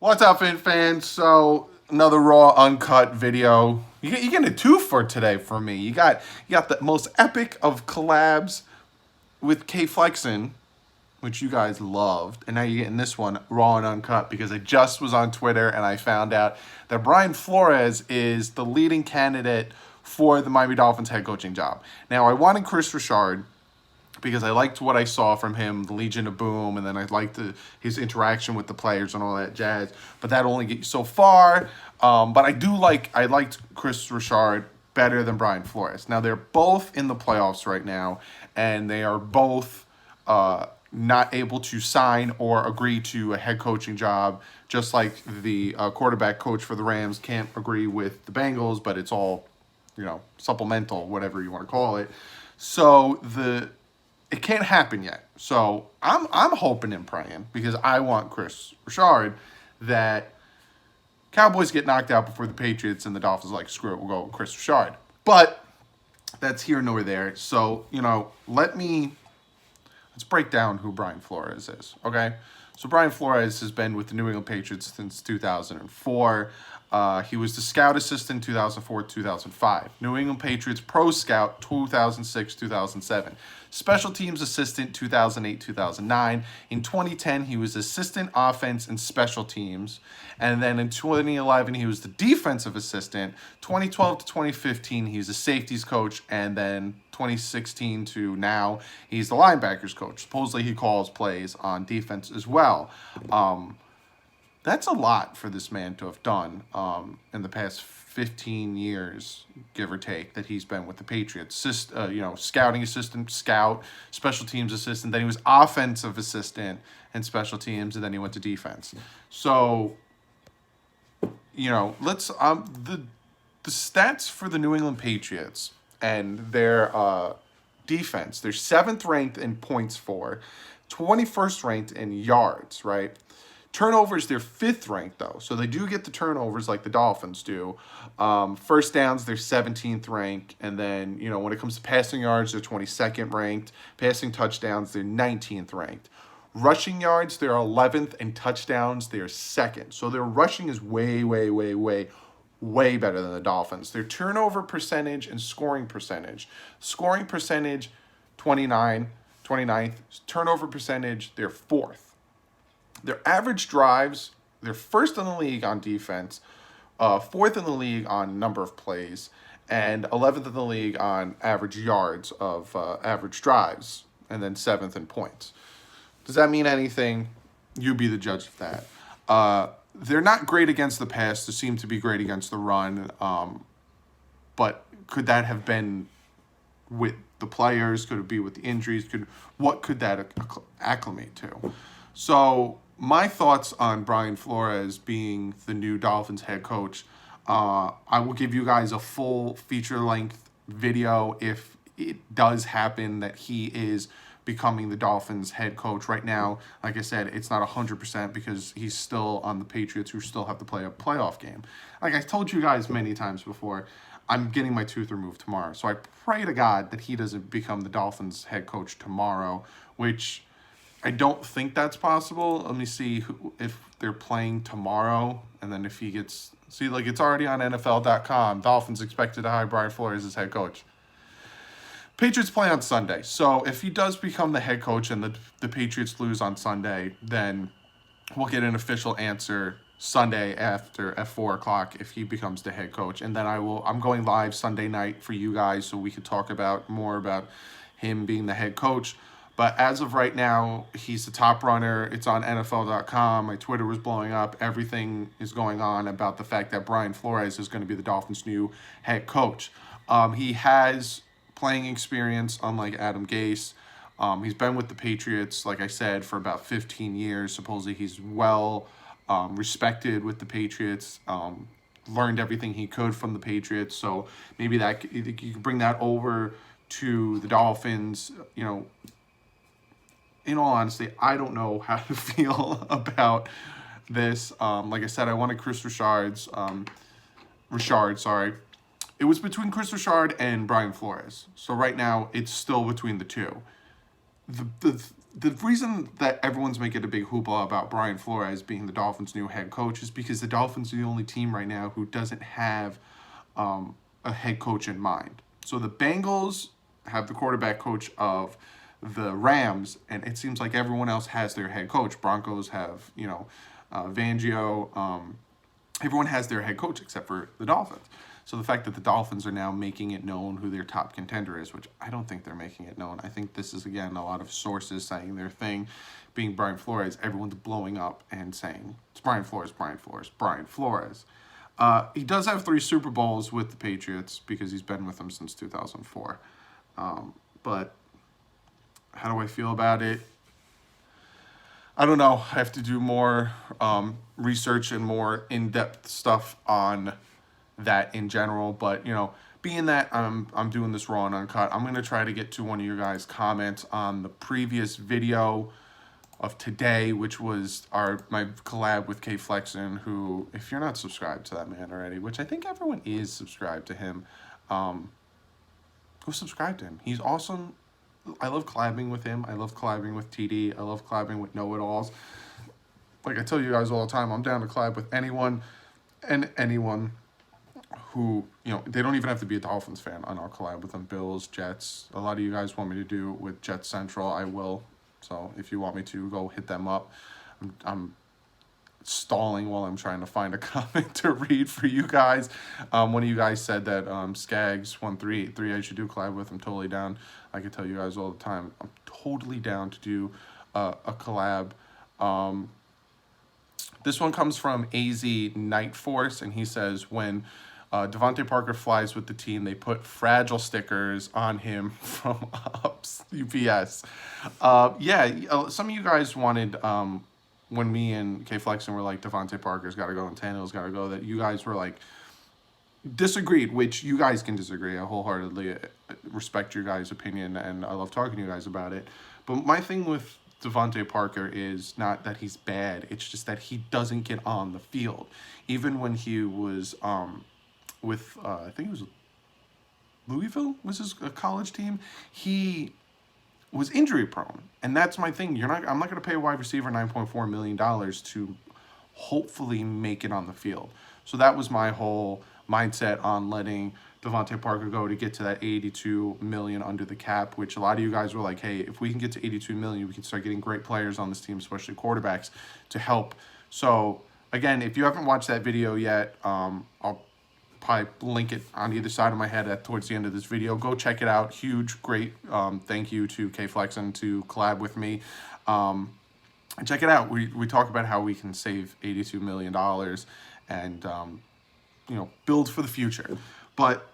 What's up, fans? So another raw uncut video. You're getting a two for today for me. You got the most epic of collabs with K Flexin, which you guys loved, and now you're getting this one raw and uncut because I just was on Twitter and I found out that Brian Flores is the leading candidate for the Miami Dolphins head coaching job. Now I wanted Chris Richard because I liked what I saw from him, the Legion of Boom, and then I liked his interaction with the players and all that jazz. But that only gets you so far. But I liked Chris Richard better than Brian Flores. Now they're both in the playoffs right now, and they are both not able to sign or agree to a head coaching job. Just like the quarterback coach for the Rams can't agree with the Bengals, but it's all supplemental, whatever you want to call it. So it can't happen yet. So I'm hoping and praying because I want Chris Richard that Cowboys get knocked out before the Patriots and the Dolphins are like, screw it, we'll go with Chris Richard. But that's here nor there. So, let's break down who Brian Flores is, okay? So Brian Flores has been with the New England Patriots since 2004. He was the scout assistant 2004-2005. New England Patriots pro scout 2006-2007. Special teams assistant 2008-2009. In 2010, he was assistant offense and special teams. And then in 2011, he was the defensive assistant. 2012 to 2015, he was a safeties coach. And then 2016 to now, he's the linebackers coach. Supposedly, he calls plays on defense as well. That's a lot for this man to have done in the past 15 years, give or take, that he's been with the Patriots. Scouting assistant, scout, special teams assistant. Then he was offensive assistant and special teams, and then he went to defense. So, let's the stats for the New England Patriots and their defense. They're 7th ranked in points for, 21st ranked in yards, right? Turnovers, they're 5th ranked, though. So they do get the turnovers like the Dolphins do. First downs, they're 17th ranked. And then, when it comes to passing yards, they're 22nd ranked. Passing touchdowns, they're 19th ranked. Rushing yards, they're 11th. And touchdowns, they're 2nd. So their rushing is way, way, way, way, way better than the Dolphins. Their turnover percentage and scoring percentage. Scoring percentage, 29th. Turnover percentage, they're 4th. Their average drives, they're 1st in the league on defense, 4th in the league on number of plays, and 11th in the league on average yards of average drives, and then 7th in points. Does that mean anything? You be the judge of that. They're not great against the pass. They seem to be great against the run. But could that have been with the players? Could it be with the injuries? What could that acclimate to? So my thoughts on Brian Flores being the new Dolphins head coach, I will give you guys a full feature-length video if it does happen that he is becoming the Dolphins head coach. Right now, like I said, it's not 100% because he's still on the Patriots who still have to play a playoff game. Like I told you guys many times before, I'm getting my tooth removed tomorrow. So I pray to God that he doesn't become the Dolphins head coach tomorrow, which I don't think that's possible. Let me see if they're playing tomorrow, and then if he gets... See, it's already on NFL.com. Dolphins expected to hire Brian Flores as head coach. Patriots play on Sunday. So if he does become the head coach and the Patriots lose on Sunday, then we'll get an official answer Sunday at 4 o'clock if he becomes the head coach. And then I'm going live Sunday night for you guys so we could talk more about him being the head coach. But as of right now, he's the top runner. It's on NFL.com. My Twitter was blowing up. Everything is going on about the fact that Brian Flores is going to be the Dolphins' new head coach. He has playing experience, unlike Adam Gase. He's been with the Patriots, like I said, for about 15 years. Supposedly he's well respected with the Patriots. Learned everything he could from the Patriots. So maybe you can bring that over to the Dolphins, in all honesty, I don't know how to feel about this. Like I said, I wanted Chris Richard. It was between Chris Richard and Brian Flores. So right now, it's still between the two. the reason that everyone's making a big hoopla about Brian Flores being the Dolphins' new head coach is because the Dolphins are the only team right now who doesn't have a head coach in mind. So the Bengals have the quarterback coach of the Rams, and it seems like everyone else has their head coach. Broncos have, Fangio. Everyone has their head coach except for the Dolphins. So the fact that the Dolphins are now making it known who their top contender is, which I don't think they're making it known. I think this is, again, a lot of sources saying their thing, being Brian Flores. Everyone's blowing up and saying, it's Brian Flores, Brian Flores, Brian Flores. He does have 3 Super Bowls with the Patriots because he's been with them since 2004. But how do I feel about it? I don't know. I have to do more research and more in-depth stuff on that in general. But, being that I'm doing this raw and uncut, I'm going to try to get to one of your guys' comments on the previous video of today, which was my collab with K Flexen, who, if you're not subscribed to that man already, which I think everyone is subscribed to him, go subscribe to him. He's awesome. I love collabing with him. I love collabing with TD. I love collabing with know-it-alls. Like I tell you guys all the time, I'm down to collab with anyone who, they don't even have to be a Dolphins fan, and I'll collab with them. Bills, Jets. A lot of you guys want me to do with Jets Central. I will. So if you want me to, go hit them up. I'm stalling while I'm trying to find a comment to read for you guys. One of you guys said that Skags1383 I should do collab with. I'm totally down. I can tell you guys all the time, I'm totally down to do a collab. This one comes from AZ Night Force, and he says, when Devontae Parker flies with the team, they put fragile stickers on him from UPS. Some of you guys wanted, when me and K Flexen were like, Devontae Parker's got to go and Tannehill's got to go, that you guys were like, disagreed, which you guys can disagree. I wholeheartedly respect your guys' opinion, and I love talking to you guys about it. But my thing with Devontae Parker is not that he's bad. It's just that he doesn't get on the field. Even when he was with, I think it was Louisville was his college team, he was injury prone. And that's my thing. I'm not going to pay a wide receiver $9.4 million to hopefully make it on the field. So that was my whole mindset on letting Devontae Parker go, to get to that $82 million under the cap, which a lot of you guys were like, hey, if we can get to $82 million, we can start getting great players on this team, especially quarterbacks, to help. So again, if you haven't watched that video yet, I'll probably link it on either side of my head towards the end of this video. Go check it out. Huge, great thank you to K Flexen to collab with me. And check it out. We talk about how we can save $82 million and build for the future. But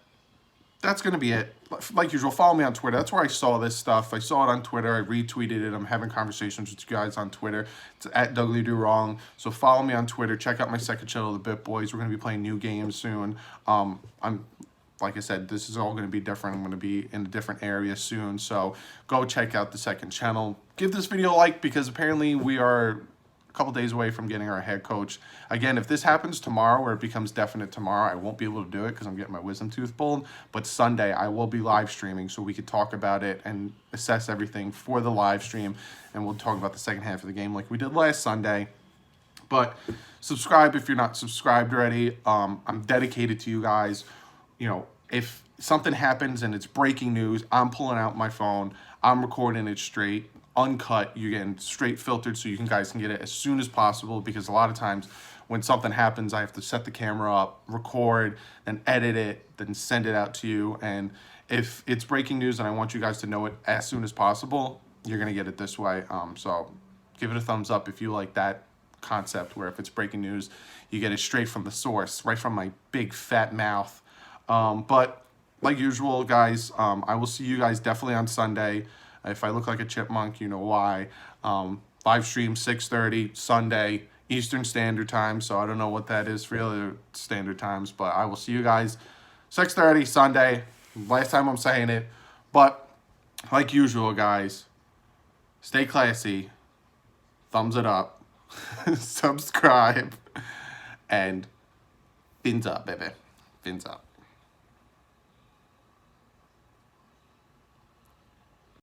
that's going to be it. Like usual, follow me on Twitter. That's where I saw this stuff. I saw it on Twitter. I retweeted it. I'm having conversations with you guys on Twitter. It's at DouglieDoWrong. So follow me on Twitter. Check out my second channel, The Bit Boys. We're going to be playing new games soon. Like I said, this is all going to be different. I'm going to be in a different area soon. So go check out the second channel. Give this video a like, because apparently we are couple days away from getting our head coach. Again, if this happens tomorrow, or it becomes definite tomorrow, I won't be able to do it because I'm getting my wisdom tooth pulled. But Sunday, I will be live streaming so we could talk about it and assess everything for the live stream. And we'll talk about the second half of the game like we did last Sunday. But subscribe if you're not subscribed already. I'm dedicated to you guys. If something happens and it's breaking news, I'm pulling out my phone. I'm recording it straight, uncut. You're getting straight filtered so you guys can get it as soon as possible, because a lot of times when something happens, I have to set the camera up, record, then edit it, then send it out to you. And if it's breaking news and I want you guys to know it as soon as possible, you're going to get it this way. So give it a thumbs up if you like that concept, where if it's breaking news, you get it straight from the source, right from my big fat mouth. But like usual, guys, I will see you guys definitely on Sunday. If I look like a chipmunk, you know why. Live stream 6:30 Sunday Eastern Standard Time. So I don't know what that is for other standard times, but I will see you guys 6:30 Sunday. Last time I'm saying it. But like usual, guys, stay classy. Thumbs it up. Subscribe. And fins up, baby. Fins up.